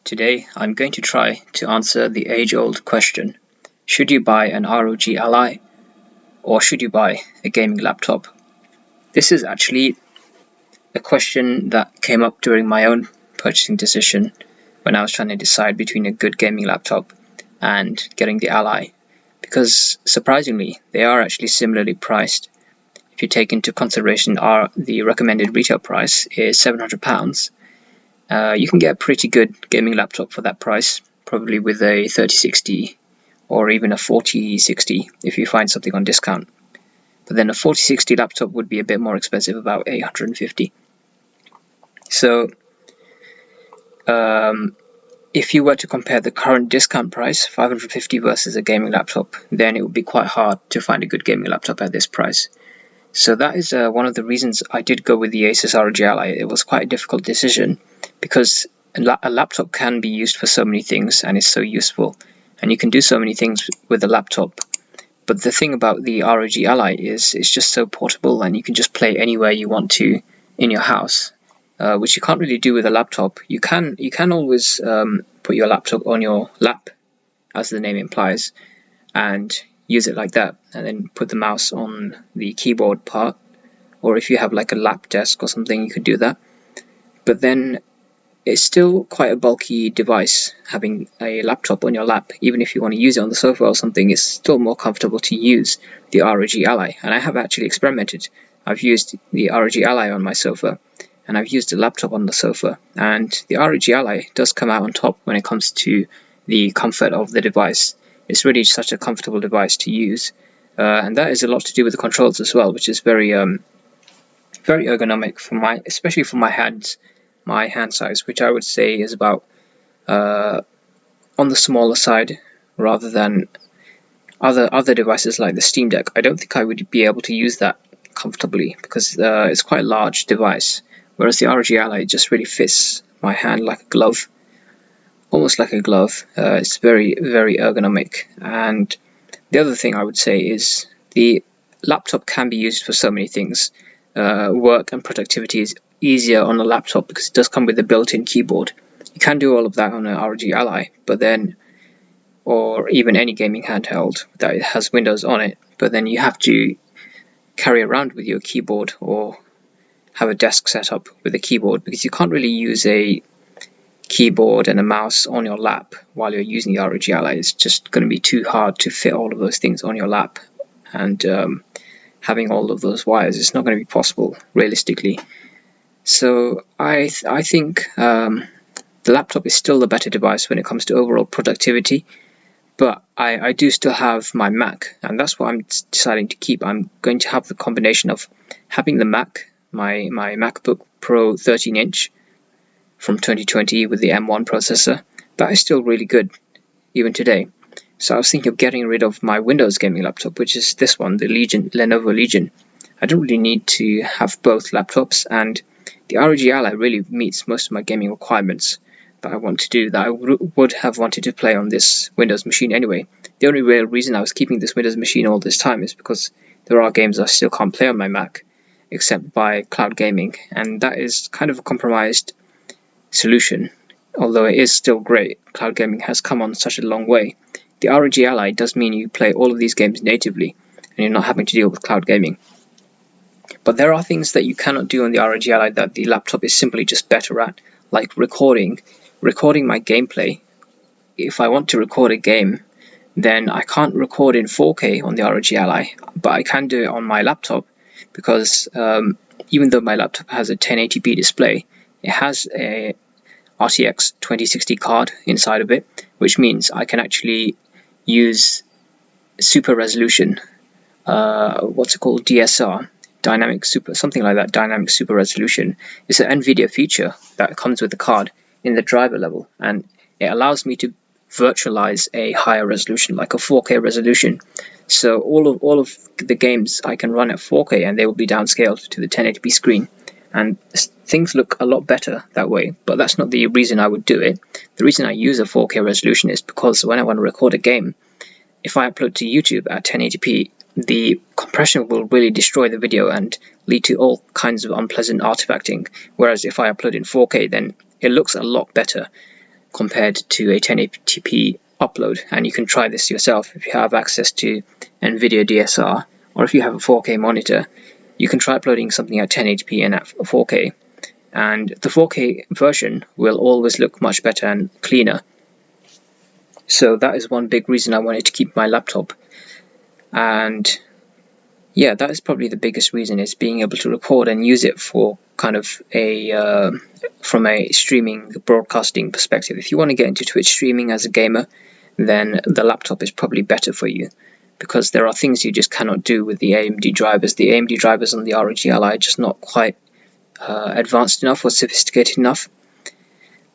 Today I'm going to try to answer the age-old question: should you buy an ROG Ally or should you buy a gaming laptop? This is actually a question that came up during my own purchasing decision when I was trying to decide between a good gaming laptop and getting the Ally, because surprisingly they are actually similarly priced. If you take into consideration the recommended retail price is £700, you can get a pretty good gaming laptop for that price, probably with a 3060 or even a 4060 if you find something on discount. But then a 4060 laptop would be a bit more expensive, about 850. So if you were to compare the current discount price, 550 versus a gaming laptop, then it would be quite hard to find a good gaming laptop at this price. So that is one of the reasons I did go with the Asus ROG Ally. It was quite a difficult decision because a laptop can be used for so many things and is so useful, and you can do so many things with a laptop. But the thing about the ROG Ally is it's just so portable, and you can just play anywhere you want to in your house, which you can't really do with a laptop. You can always put your laptop on your lap, as the name implies, and use it like that, and then put the mouse on the keyboard part, or if you have like a lap desk or something, you could do that. But then it's still quite a bulky device. Having a laptop on your lap, even if you want to use it on the sofa or something, it's still more comfortable to use the ROG Ally. And I have actually experimented. I've used the ROG Ally on my sofa, and I've used a laptop on the sofa, and the ROG Ally does come out on top when it comes to the comfort of the device. It's really such a comfortable device to use, and that is a lot to do with the controls as well, which is very ergonomic for especially for my hand size, which I would say is about on the smaller side rather than other devices like the Steam Deck. I don't think I would be able to use that comfortably because it's quite a large device, whereas the ROG Ally just really fits my hand like a glove. Almost like a glove. It's very ergonomic. And the other thing I would say is the laptop can be used for so many things. Work and productivity is easier on a laptop because it does come with a built-in keyboard. You can do all of that on an ROG Ally, or even any gaming handheld that has Windows on it, but then you have to carry around with your keyboard or have a desk set up with a keyboard, because you can't really use a keyboard and a mouse on your lap while you're using the ROG Ally. It's just going to be too hard to fit all of those things on your lap, and having all of those wires, it's not going to be possible realistically. So I think the laptop is still the better device when it comes to overall productivity, but I do still have my Mac, and that's what I'm deciding to keep. I'm going to have the combination of having the Mac, my MacBook Pro 13-inch from 2020 with the M1 processor. That is still really good even today. So I was thinking of getting rid of my Windows gaming laptop, which is this one, the Lenovo Legion. I don't really need to have both laptops, and the ROG Ally really meets most of my gaming requirements that I want to do, that I would have wanted to play on this Windows machine anyway. The only real reason I was keeping this Windows machine all this time is because there are games I still can't play on my Mac except by cloud gaming, and that is kind of a compromised solution. Although it is still great, cloud gaming has come on such a long way. The ROG Ally does mean you play all of these games natively, and you're not having to deal with cloud gaming. But there are things that you cannot do on the ROG Ally that the laptop is simply just better at, like recording my gameplay. If I want to record a game, then I can't record in 4K on the ROG Ally, but I can do it on my laptop, because even though my laptop has a 1080p display, it has a RTX 2060 card inside of it, which means I can actually use super resolution, what's it called, DSR, dynamic super resolution. It's an NVIDIA feature that comes with the card in the driver level, and it allows me to virtualize a higher resolution, like a 4K resolution. So all of the games I can run at 4K, and they will be downscaled to the 1080p screen, and things look a lot better that way. But that's not the reason I would do it. The reason I use a 4K resolution is because when I want to record a game, if I upload to YouTube at 1080p, the compression will really destroy the video and lead to all kinds of unpleasant artifacting. Whereas if I upload in 4K, then it looks a lot better compared to a 1080p upload. And you can try this yourself if you have access to NVIDIA DSR, or if you have a 4K monitor. You can try uploading something at 1080p and at 4K, and the 4K version will always look much better and cleaner. So that is one big reason I wanted to keep my laptop. And yeah, that is probably the biggest reason, is being able to record and use it for kind of a from a streaming broadcasting perspective. If you want to get into Twitch streaming as a gamer, then the laptop is probably better for you, because there are things you just cannot do with the AMD drivers. The AMD drivers on the ROG Ally are just not quite advanced enough or sophisticated enough.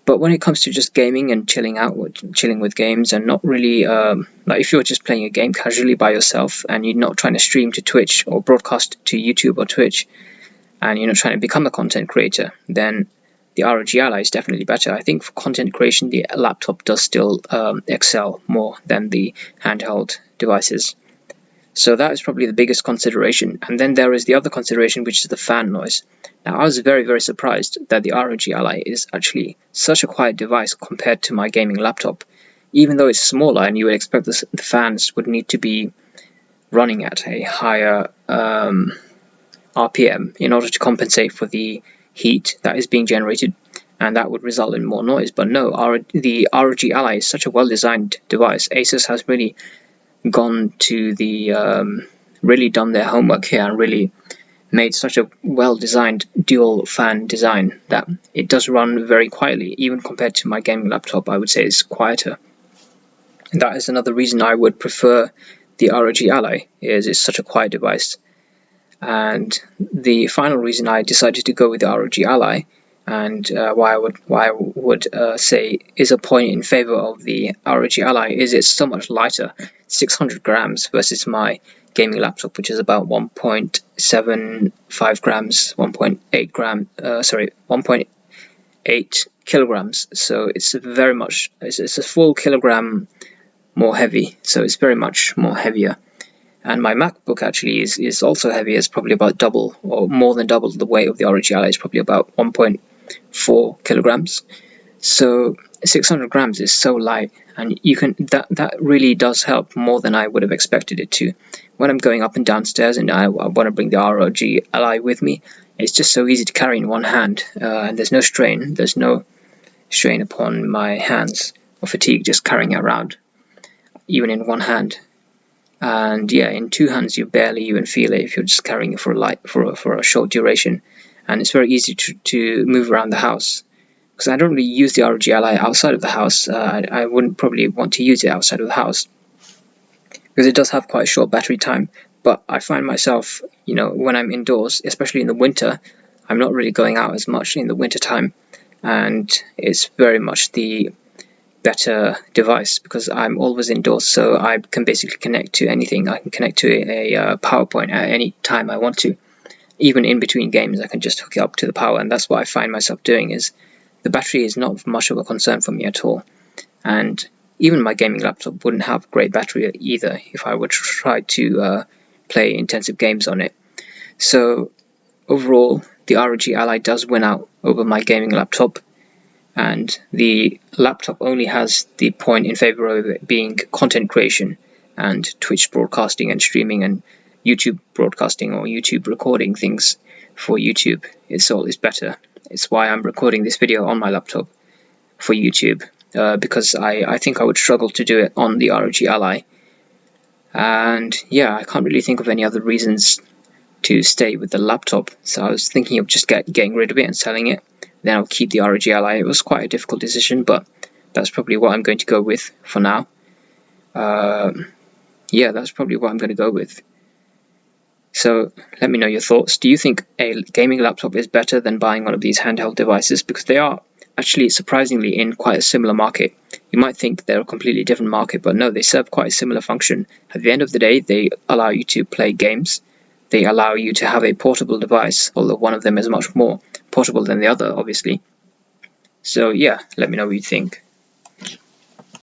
But when it comes to just gaming and chilling with games, and not really like if you're just playing a game casually by yourself and you're not trying to stream to Twitch or broadcast to YouTube or Twitch, and you're not trying to become a content creator, then the ROG Ally is definitely better. I think for content creation, the laptop does still excel more than the handheld devices. So that is probably the biggest consideration. And then there is the other consideration, which is the fan noise. Now, I was very, very surprised that the ROG Ally is actually such a quiet device compared to my gaming laptop. Even though it's smaller, and you would expect the fans would need to be running at a higher RPM in order to compensate for the heat that is being generated, and that would result in more noise. But no, the ROG Ally is such a well-designed device. Asus has really gone to the really done their homework here and really made such a well-designed dual fan design that it does run very quietly. Even compared to my gaming laptop, I would say it's quieter. And that is another reason I would prefer the ROG Ally, is it's such a quiet device. And the final reason I decided to go with the ROG Ally, and why I would say is a point in favor of the ROG Ally, is it's so much lighter, 600 grams versus my gaming laptop, which is about 1.75 grams, 1.8 kilograms. So it's very much, it's a full kilogram more heavy, so it's very much more heavier. And my MacBook actually is also heavy. It's probably about double or more than double the weight of the ROG Ally. It's probably about 1.4 kilograms. So 600 grams is so light, and you can that really does help more than I would have expected it to. When I'm going up and downstairs and I want to bring the ROG Ally with me, it's just so easy to carry in one hand, and there's no strain. There's no strain upon my hands or fatigue just carrying it around, even in one hand. And yeah, in two hands you barely even feel it if you're just carrying it for a short duration. And it's very easy to move around the house, because I don't really use the ROG Ally outside of the house. I wouldn't probably want to use it outside of the house, because it does have quite a short battery time. But I find myself, when I'm indoors, especially in the winter, I'm not really going out as much in the winter time, and it's very much the better device because I'm always indoors, so I can basically connect to anything. I can connect to a PowerPoint at any time I want to. Even in between games, I can just hook it up to the power, and that's what I find myself doing. Is the battery is not much of a concern for me at all, and even my gaming laptop wouldn't have great battery either if I were to try to play intensive games on it. So overall, the ROG Ally does win out over my gaming laptop. And the laptop only has the point in favor of it being content creation and Twitch broadcasting and streaming and YouTube broadcasting or YouTube recording things for YouTube. It's better. It's why I'm recording this video on my laptop for YouTube, because I think I would struggle to do it on the ROG Ally. And yeah, I can't really think of any other reasons to stay with the laptop. So I was thinking of just getting rid of it and selling it. Then I'll keep the ROG Ally. It was quite a difficult decision, but that's probably what I'm going to go with for now. Yeah, that's probably what I'm going to go with. So let me know your thoughts. Do you think a gaming laptop is better than buying one of these handheld devices? Because they are actually surprisingly in quite a similar market. You might think they're a completely different market, but no, they serve quite a similar function. At the end of the day, they allow you to play games. They allow you to have a portable device, although one of them is much more portable than the other, obviously. So yeah, let me know what you think.